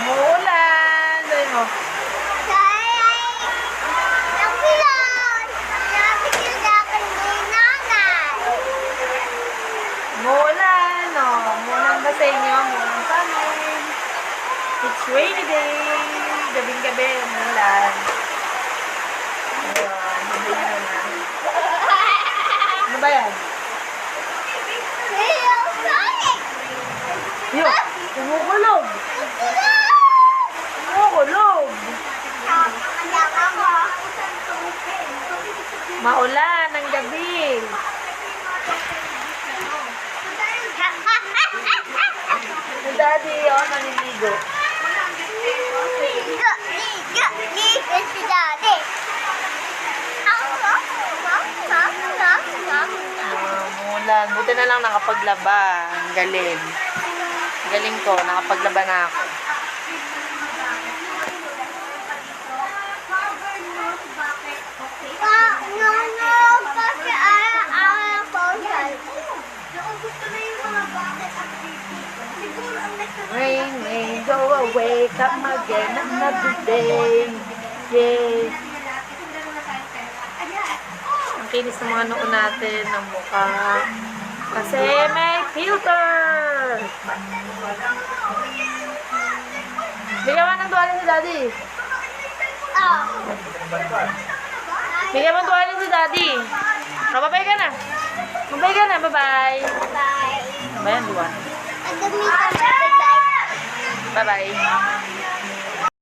Umuulan. Sabi mo. Umuulan. Umuulan ba sa inyo? Umuulan sa amin. It's rainy day. Gabing-gabi. Umuulan. Ayun. Hindi na. Ano ba yan? Yo, kumukulog. Kumukulog. Maulan ng gabi. Si Daddy, naniligo. Umulan. Buti na lang nakapaglaba. Ang galing. Galing ko, nakapaglaba na ako. Rain, rain, go away, come again another day. Yay! Ang kinis ng mga noo natin, ng mukha. Kasi may filter! Bigyan mo ng tuwalin si Daddy. Bigyan mo ng tuwalin si Daddy. Babay ka na. Babay ka na. Bye-bye. Bye. Bayan, duwan. Bye. Bye-bye.